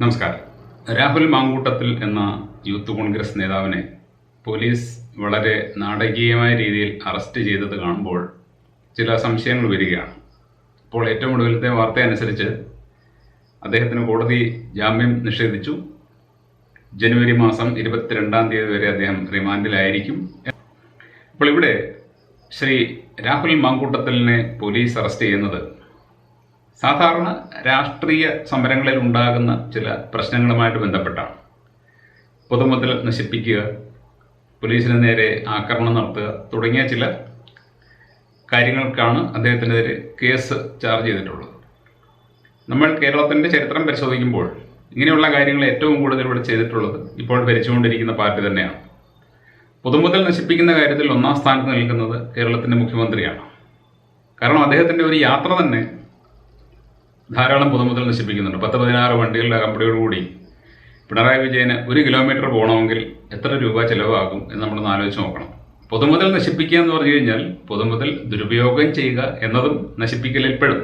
നമസ്കാരം. രാഹുൽ മാങ്കൂട്ടത്തിൽ എന്ന യൂത്ത് കോൺഗ്രസ് നേതാവിനെ പോലീസ് വളരെ നാടകീയമായ രീതിയിൽ അറസ്റ്റ് ചെയ്തത് കാണുമ്പോൾ ചില സംശയങ്ങൾ വരികയാണ്. ഇപ്പോൾ ഏറ്റവും ഒടുവിലത്തെ വാർത്ത അനുസരിച്ച് അദ്ദേഹത്തിന് കോടതി ജാമ്യം നിഷേധിച്ചു. ജനുവരി മാസം 22 വരെ അദ്ദേഹം റിമാൻഡിലായിരിക്കും. അപ്പോൾ ഇവിടെ ശ്രീ രാഹുൽ മാങ്കൂട്ടത്തിലിനെ പോലീസ് അറസ്റ്റ് ചെയ്യുന്നത് സാധാരണ രാഷ്ട്രീയ സമരങ്ങളിൽ ഉണ്ടാകുന്ന ചില പ്രശ്നങ്ങളുമായിട്ട് ബന്ധപ്പെട്ടാണ്. പൊതുമുതൽ നശിപ്പിക്കുക, പോലീസിന് നേരെ ആക്രമണം നടത്തുക തുടങ്ങിയ ചില കാര്യങ്ങൾക്കാണ് അദ്ദേഹത്തിനെതിരെ കേസ് ചാർജ് ചെയ്തിട്ടുള്ളത്. നമ്മൾ കേരളത്തിൻ്റെ ചരിത്രം പരിശോധിക്കുമ്പോൾ ഇങ്ങനെയുള്ള കാര്യങ്ങൾ ഏറ്റവും കൂടുതൽ ഇവിടെ ചെയ്തിട്ടുള്ളത് ഇപ്പോൾ ഭരിച്ചുകൊണ്ടിരിക്കുന്ന പാർട്ടി തന്നെയാണ്. പൊതുമുതൽ നശിപ്പിക്കുന്ന കാര്യത്തിൽ ഒന്നാം സ്ഥാനത്ത് നിൽക്കുന്നത് കേരളത്തിൻ്റെ മുഖ്യമന്ത്രിയാണ്. കാരണം അദ്ദേഹത്തിൻ്റെ ഒരു യാത്ര തന്നെ ധാരാളം പൊതുമുതൽ നശിപ്പിക്കുന്നുണ്ട്. 10-16 വണ്ടികളുടെ അകമ്പടിയോടുകൂടി പിണറായി വിജയന് 1 കിലോമീറ്റർ പോകണമെങ്കിൽ എത്ര രൂപ ചിലവാകും എന്ന് നമ്മളൊന്ന് ആലോചിച്ച് നോക്കണം. പൊതുമുതൽ നശിപ്പിക്കുക എന്ന് പറഞ്ഞു കഴിഞ്ഞാൽ പൊതുമുതൽ ദുരുപയോഗം ചെയ്യുക എന്നതും നശിപ്പിക്കലിൽ പെടും.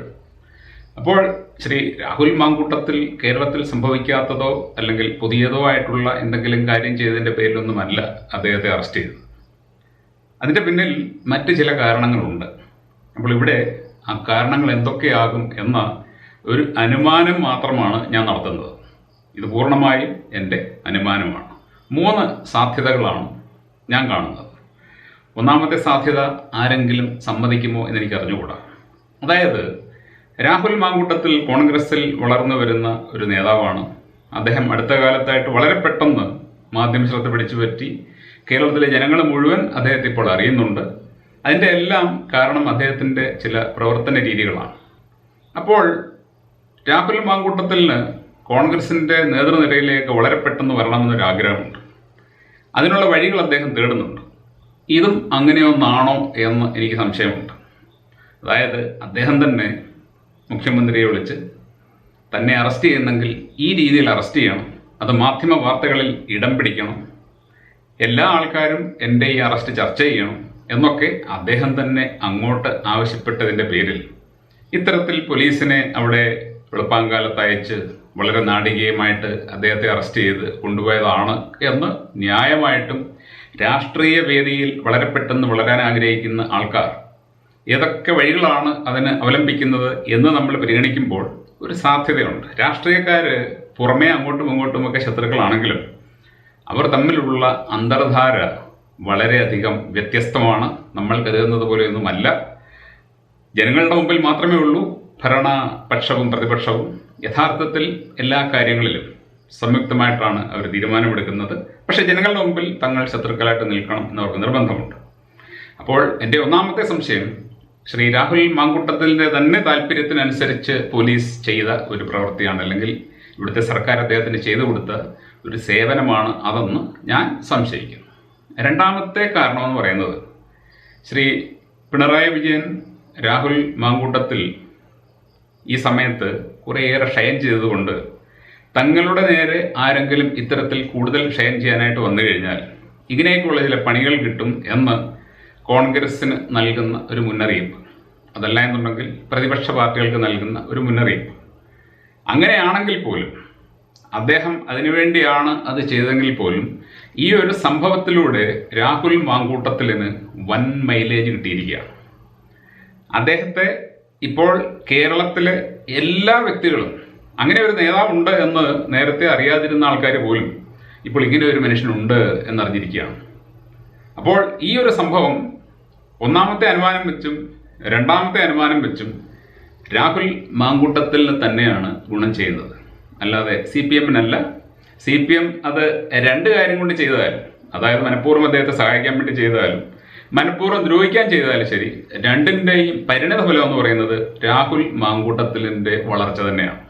അപ്പോൾ ശ്രീ രാഹുൽ മാങ്കൂട്ടത്തിൽ കേരളത്തിൽ സംഭവിക്കാത്തതോ അല്ലെങ്കിൽ പുതിയതോ ആയിട്ടുള്ള എന്തെങ്കിലും കാര്യം ചെയ്തതിൻ്റെ പേരിലൊന്നുമല്ല അദ്ദേഹത്തെ അറസ്റ്റ് ചെയ്തത്. അതിൻ്റെ പിന്നിൽ മറ്റ് ചില കാരണങ്ങളുണ്ട്. അപ്പോൾ ഇവിടെ ആ കാരണങ്ങൾ എന്തൊക്കെയാകും എന്ന ഒരു അനുമാനം മാത്രമാണ് ഞാൻ നടത്തുന്നത്. ഇത് പൂർണ്ണമായും എൻ്റെ അനുമാനമാണ്. 3 സാധ്യതകളാണ് ഞാൻ കാണുന്നത്. ഒന്നാമത്തെ സാധ്യത ആരെങ്കിലും സമ്മതിക്കുമോ എന്നെനിക്ക് അറിഞ്ഞുകൂടാ. അതായത് രാഹുൽ മാങ്കൂട്ടത്തിൽ കോൺഗ്രസിൽ വളർന്നു വരുന്ന ഒരു നേതാവാണ്. അദ്ദേഹം അടുത്ത കാലത്തായിട്ട് വളരെ പെട്ടെന്ന് മാധ്യമ ശ്രദ്ധ പിടിച്ചു പറ്റി. കേരളത്തിലെ ജനങ്ങൾ മുഴുവൻ അദ്ദേഹത്തെ ഇപ്പോൾ അറിയുന്നുണ്ട്. അതിൻ്റെ എല്ലാം കാരണം അദ്ദേഹത്തിൻ്റെ ചില പ്രവർത്തന രീതികളാണ്. അപ്പോൾ രാഹുൽ മാങ്കൂട്ടത്തിന് കോൺഗ്രസിൻ്റെ നേതൃനിരയിലേക്ക് വളരെ പെട്ടെന്ന് വരണമെന്നൊരു ആഗ്രഹമുണ്ട്. അതിനുള്ള വഴികൾ അദ്ദേഹം തേടുന്നുണ്ട്. ഇതും അങ്ങനെയൊന്നാണോ എന്ന് എനിക്ക് സംശയമുണ്ട്. അതായത് അദ്ദേഹം തന്നെ മുഖ്യമന്ത്രിയെ വിളിച്ച് തന്നെ അറസ്റ്റ് ചെയ്യുന്നെങ്കിൽ ഈ രീതിയിൽ അറസ്റ്റ് ചെയ്യണം, അത് മാധ്യമ വാർത്തകളിൽ ഇടം പിടിക്കണം, എല്ലാ ആൾക്കാരും എൻ്റെ ഈ അറസ്റ്റ് ചർച്ച ചെയ്യണം എന്നൊക്കെ അദ്ദേഹം തന്നെ അങ്ങോട്ട് ആവശ്യപ്പെട്ടതിൻ്റെ പേരിൽ ഇത്തരത്തിൽ പോലീസിനെ അവിടെ വെളുപ്പാങ്കാലത്ത് അയച്ച് വളരെ നാടകീയമായിട്ട് അദ്ദേഹത്തെ അറസ്റ്റ് ചെയ്ത് കൊണ്ടുപോയതാണ് എന്ന് ന്യായമായിട്ടും രാഷ്ട്രീയ വേദിയിൽ വളരെ പെട്ടെന്ന് വളരാൻ ആഗ്രഹിക്കുന്ന ആൾക്കാർ ഏതൊക്കെ വഴികളാണ് അതിന് അവലംബിക്കുന്നത് എന്ന് നമ്മൾ പരിഗണിക്കുമ്പോൾ ഒരു സാധ്യതയുണ്ട്. രാഷ്ട്രീയക്കാർ പുറമേ അങ്ങോട്ടും ഇങ്ങോട്ടുമൊക്കെ ശത്രുക്കളാണെങ്കിലും അവർ തമ്മിലുള്ള അന്തർധാര വളരെയധികം വ്യത്യസ്തമാണ്. നമ്മൾ കരുതുന്നത് പോലെയൊന്നുമല്ല. ജനങ്ങളുടെ മുമ്പിൽ മാത്രമേ ഉള്ളൂ ഭരണപക്ഷവും പ്രതിപക്ഷവും. യഥാർത്ഥത്തിൽ എല്ലാ കാര്യങ്ങളിലും സംയുക്തമായിട്ടാണ് അവർ തീരുമാനമെടുക്കുന്നത്. പക്ഷേ ജനങ്ങളുടെ മുമ്പിൽ തങ്ങൾ ശത്രുക്കളായിട്ട് നിൽക്കണം എന്നവർക്ക് നിർബന്ധമുണ്ട്. അപ്പോൾ എൻ്റെ ഒന്നാമത്തെ സംശയം ശ്രീ രാഹുൽ മാങ്കൂട്ടത്തിൻ്റെ തന്നെ താല്പര്യത്തിനനുസരിച്ച് പോലീസ് ചെയ്ത ഒരു പ്രവൃത്തിയാണ്, അല്ലെങ്കിൽ ഇവിടുത്തെ സർക്കാർ അദ്ദേഹത്തിന് ചെയ്തു കൊടുത്ത ഒരു സേവനമാണ് അതെന്ന് ഞാൻ സംശയിക്കുന്നു. രണ്ടാമത്തെ കാരണമെന്ന് പറയുന്നത് ശ്രീ പിണറായി വിജയൻ രാഹുൽ മാങ്കൂട്ടത്തിൽ ഈ സമയത്ത് കുറേയേറെ ഷൈൻ ചെയ്തതുകൊണ്ട് തങ്ങളുടെ നേരെ ആരെങ്കിലും ഇത്തരത്തിൽ കൂടുതൽ ഷൈൻ ചെയ്യാനായിട്ട് വന്നു കഴിഞ്ഞാൽ ഇങ്ങനെയൊക്കെയുള്ള ചില പണികൾ കിട്ടും എന്ന് കോൺഗ്രസ്സിന് നൽകുന്ന ഒരു മുന്നറിയിപ്പ്, അതല്ല എന്നുണ്ടെങ്കിൽ പ്രതിപക്ഷ പാർട്ടികൾക്ക് നൽകുന്ന ഒരു മുന്നറിയിപ്പ്. അങ്ങനെയാണെങ്കിൽ പോലും അദ്ദേഹം അതിനുവേണ്ടിയാണ് അത് ചെയ്തെങ്കിൽ പോലും ഈ ഒരു സംഭവത്തിലൂടെ രാഹുൽ മാങ്കൂട്ടത്തിലിന് വൻ മൈലേജ് കിട്ടിയിരിക്കുകയാണ്. അദ്ദേഹത്തെ ഇപ്പോൾ കേരളത്തിലെ എല്ലാ വ്യക്തികളും അങ്ങനെ ഒരു നേതാവുണ്ട് എന്ന് നേരത്തെ അറിയാതിരുന്ന ആൾക്കാർ പോലും ഇപ്പോൾ ഇങ്ങനെ ഒരു മനുഷ്യനുണ്ട് എന്നറിഞ്ഞിരിക്കുകയാണ്. അപ്പോൾ ഈ ഒരു സംഭവം ഒന്നാമത്തെ അനുമാനം വെച്ചും രണ്ടാമത്തെ അനുമാനം വെച്ചും രാഹുൽ മാങ്കൂട്ടത്തിന് തന്നെയാണ് ഗുണം ചെയ്യുന്നത്, അല്ലാതെ CPM-നല്ല. CPM അത് 2 കാര്യം കൊണ്ട് ചെയ്താലും, അതായത് മനഃപൂർവ്വം അദ്ദേഹത്തെ സഹായിക്കാൻ വേണ്ടി ചെയ്താലും മനഃപൂർവ്വം ദ്രോഹിക്കാൻ ചെയ്താലും ശരി, രണ്ടിൻ്റെയും പരിണിത ഫലം എന്ന് പറയുന്നത് രാഹുൽ മാങ്കൂട്ടത്തിലിൻ്റെ വളർച്ച തന്നെയാണ്.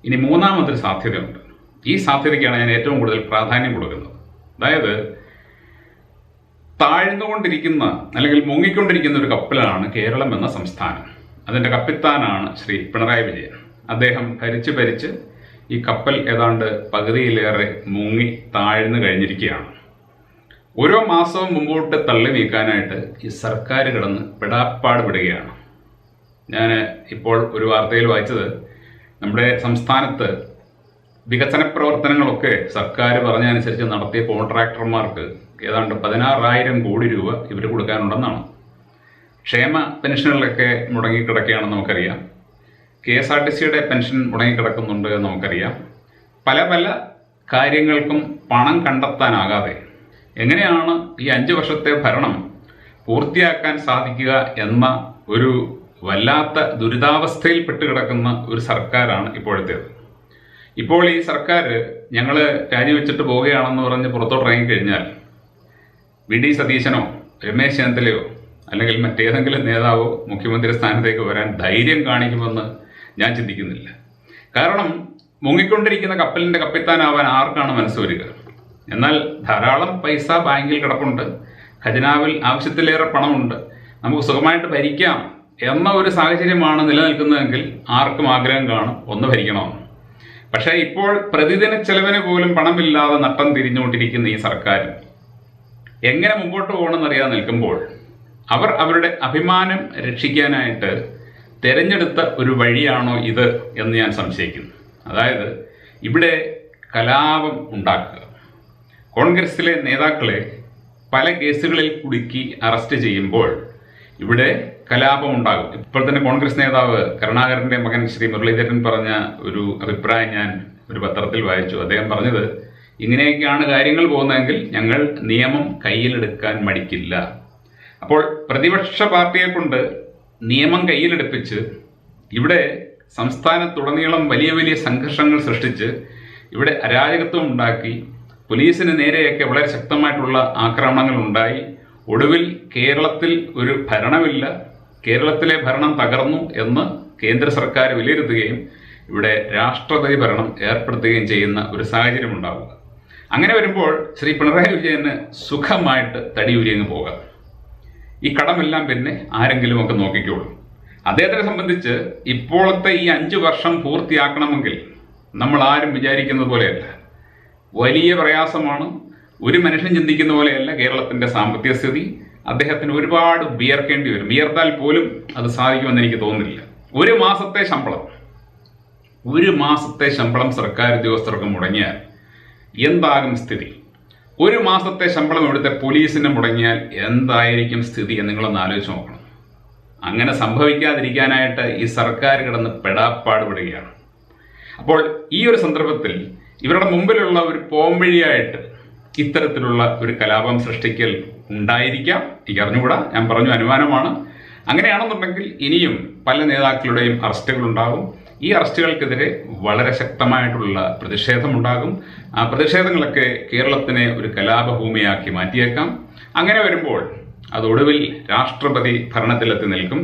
ഇനി മൂന്നാമതൊരു സാധ്യതയുണ്ട്. ഈ സാധ്യതയ്ക്കാണ് ഞാൻ ഏറ്റവും കൂടുതൽ പ്രാധാന്യം കൊടുക്കുന്നത്. അതായത് താഴ്ന്നുകൊണ്ടിരിക്കുന്ന അല്ലെങ്കിൽ മുങ്ങിക്കൊണ്ടിരിക്കുന്ന ഒരു കപ്പലാണ് കേരളം എന്ന സംസ്ഥാനം. അതിൻ്റെ കപ്പിത്താനാണ് ശ്രീ പിണറായി വിജയൻ. അദ്ദേഹം ഭരിച്ച് ഈ കപ്പൽ ഏതാണ്ട് പകുതിയിലേറെ മുങ്ങി താഴ്ന്നു കഴിഞ്ഞിരിക്കുകയാണ്. ഓരോ മാസവും മുമ്പോട്ട് തള്ളി നീക്കാനായിട്ട് ഈ സർക്കാർ കിടന്ന് പെടാപ്പാട് പെടുകയാണ്. ഞാൻ ഇപ്പോൾ ഒരു വാർത്തയിൽ വായിച്ചത് നമ്മുടെ സംസ്ഥാനത്ത് വികസന പ്രവർത്തനങ്ങളൊക്കെ സർക്കാർ പറഞ്ഞതനുസരിച്ച് നടത്തിയ കോൺട്രാക്ടർമാർക്ക് ഏതാണ്ട് 16,000 കോടി രൂപ ഇവർ കൊടുക്കാനുണ്ടെന്നാണ്. ക്ഷേമ പെൻഷനുകളൊക്കെ മുടങ്ങിക്കിടക്കുകയാണെന്ന് നമുക്കറിയാം. KSRTCയുടെ പെൻഷൻ മുടങ്ങിക്കിടക്കുന്നുണ്ട് എന്ന് നമുക്കറിയാം. പല പല കാര്യങ്ങൾക്കും പണം കണ്ടെത്താനാകാതെ എങ്ങനെയാണ് ഈ 5 വർഷത്തെ ഭരണം പൂർത്തിയാക്കാൻ സാധിക്കുക എന്ന ഒരു വല്ലാത്ത ദുരിതാവസ്ഥയിൽ പെട്ടുകിടക്കുന്ന ഒരു സർക്കാരാണ് ഇപ്പോഴത്തേത്. ഇപ്പോൾ ഈ സർക്കാർ ഞങ്ങൾ രാജിവെച്ചിട്ട് പോവുകയാണെന്ന് പറഞ്ഞ് പുറത്തോട്ട് ഇറങ്ങിക്കഴിഞ്ഞാൽ VD സതീശനോ രമേശ് ചെന്നിത്തലയോ അല്ലെങ്കിൽ മറ്റേതെങ്കിലും നേതാവോ മുഖ്യമന്ത്രി സ്ഥാനത്തേക്ക് വരാൻ ധൈര്യം കാണിക്കുമെന്ന് ഞാൻ ചിന്തിക്കുന്നില്ല. കാരണം മുങ്ങിക്കൊണ്ടിരിക്കുന്ന കപ്പലിൻ്റെ കപ്പിത്താനാവാൻ ആർക്കാണ് മനസ്സ് വരിക? എന്നാൽ ധാരാളം പൈസ ബാങ്കിൽ കിടപ്പുണ്ട്, ഖജനാവിൽ ആവശ്യത്തിലേറെ പണമുണ്ട്, നമുക്ക് സുഖമായിട്ട് ഭരിക്കാം എന്ന ഒരു സാഹചര്യമാണ് നിലനിൽക്കുന്നതെങ്കിൽ ആർക്കും ആഗ്രഹം കാണും ഒന്ന് ഭരിക്കണമെന്ന്. പക്ഷേ ഇപ്പോൾ പ്രതിദിന ചെലവിന് പോലും പണമില്ലാതെ നട്ടം തിരിഞ്ഞുകൊണ്ടിരിക്കുന്ന ഈ സർക്കാർ എങ്ങനെ മുമ്പോട്ട് പോകണമെന്നറിയാതെ നിൽക്കുമ്പോൾ അവർ അവരുടെ അഭിമാനം രക്ഷിക്കാനായിട്ട് തിരഞ്ഞെടുത്ത ഒരു വഴിയാണോ ഇത് എന്ന് ഞാൻ സംശയിക്കുന്നു. അതായത് ഇവിടെ കലാപം ഉണ്ടാക്കുക. കോൺഗ്രസിലെ നേതാക്കളെ പല കേസുകളിൽ കുടുക്കി അറസ്റ്റ് ചെയ്യുമ്പോൾ ഇവിടെ കലാപമുണ്ടാകും. ഇപ്പോൾ തന്നെ കോൺഗ്രസ് നേതാവ് കരുണാകരൻ്റെ മകൻ ശ്രീ മുരളീധരൻ പറഞ്ഞ ഒരു അഭിപ്രായം ഞാൻ ഒരു പത്രത്തിൽ വായിച്ചു. അദ്ദേഹം പറഞ്ഞത്, ഇങ്ങനെയൊക്കെയാണ് കാര്യങ്ങൾ പോകുന്നതെങ്കിൽ ഞങ്ങൾ നിയമം കയ്യിലെടുക്കാൻ മടിക്കില്ല. അപ്പോൾ പ്രതിപക്ഷ പാർട്ടിയെ കൊണ്ട് നിയമം കയ്യിലെടുപ്പിച്ച് ഇവിടെ സംസ്ഥാനത്തുടനീളം വലിയ വലിയ സംഘർഷങ്ങൾ സൃഷ്ടിച്ച് ഇവിടെ അരാജകത്വം ഉണ്ടാക്കി പോലീസിന് നേരെയൊക്കെ വളരെ ശക്തമായിട്ടുള്ള ആക്രമണങ്ങൾ ഉണ്ടായി. ഒടുവിൽ കേരളത്തിൽ ഒരു ഭരണമില്ല, കേരളത്തിലെ ഭരണം തകർന്നു എന്ന് കേന്ദ്ര സർക്കാർ വിലയിരുത്തുകയും ഇവിടെ രാഷ്ട്രപതി ഭരണം ഏർപ്പെടുത്തുകയും ചെയ്യുന്ന ഒരു സാഹചര്യം ഉണ്ടാവുക. അങ്ങനെ വരുമ്പോൾ ശ്രീ പിണറായി വിജയന് സുഖമായിട്ട് തടിയൂരിയങ്ങ് പോകാം. ഈ കടമെല്ലാം പിന്നെ ആരെങ്കിലുമൊക്കെ നോക്കിക്കോളും. അദ്ദേഹത്തിനെ സംബന്ധിച്ച് ഇപ്പോഴത്തെ ഈ 5 വർഷം പൂർത്തിയാക്കണമെങ്കിൽ നമ്മൾ ആരും വിചാരിക്കുന്നത് പോലെയല്ല, വലിയ പ്രയാസമാണ്. ഒരു മനുഷ്യൻ ചിന്തിക്കുന്ന പോലെയല്ല കേരളത്തിൻ്റെ സാമ്പത്തിക സ്ഥിതി. അദ്ദേഹത്തിന് ഒരുപാട് വിയർക്കേണ്ടി വരും. വിയർത്താൽ പോലും അത് സാധിക്കുമെന്ന് എനിക്ക് തോന്നുന്നില്ല. ഒരു മാസത്തെ ശമ്പളം സർക്കാർ ഉദ്യോഗസ്ഥർക്ക് മുടങ്ങിയാൽ എന്താകും സ്ഥിതി? ഒരു മാസത്തെ ശമ്പളം ഇവിടുത്തെ പോലീസിന് മുടങ്ങിയാൽ എന്തായിരിക്കും സ്ഥിതി എന്ന് നിങ്ങളൊന്ന് ആലോചിച്ച് നോക്കണം. അങ്ങനെ സംഭവിക്കാതിരിക്കാനായിട്ട് ഈ സർക്കാർ കിടന്ന് പെടാപ്പാടുപെടുകയാണ്. അപ്പോൾ ഈ ഒരു സന്ദർഭത്തിൽ ഇവരുടെ മുമ്പിലുള്ള ഒരു പോംവഴിയായിട്ട് ഇത്തരത്തിലുള്ള ഒരു കലാപം സൃഷ്ടിക്കൽ ഉണ്ടായിരിക്കാം. എനിക്ക് അറിഞ്ഞുകൂടാ, ഞാൻ പറഞ്ഞു അനുമാനമാണ്. അങ്ങനെയാണെന്നുണ്ടെങ്കിൽ ഇനിയും പല നേതാക്കളുടെയും അറസ്റ്റുകൾ ഉണ്ടാകും. ഈ അറസ്റ്റുകൾക്കെതിരെ വളരെ ശക്തമായിട്ടുള്ള പ്രതിഷേധമുണ്ടാകും. ആ പ്രതിഷേധങ്ങളൊക്കെ കേരളത്തിനെ ഒരു കലാപഭൂമിയാക്കി മാറ്റിയേക്കാം. അങ്ങനെ വരുമ്പോൾ അത് ഒടുവിൽ രാഷ്ട്രപതി ഭരണത്തിലെത്തി നിൽക്കും.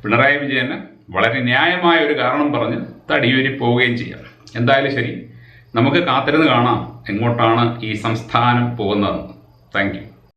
പിണറായി വിജയന് വളരെ ന്യായമായ ഒരു കാരണം പറഞ്ഞ് തടിയൂരി പോവുകയും ചെയ്യാം. എന്തായാലും ശരി, നമുക്ക് കാത്തിരുന്ന് കാണാം എങ്ങോട്ടാണ് ഈ സംസ്ഥാനം പോകുന്നതെന്ന്. Thank you.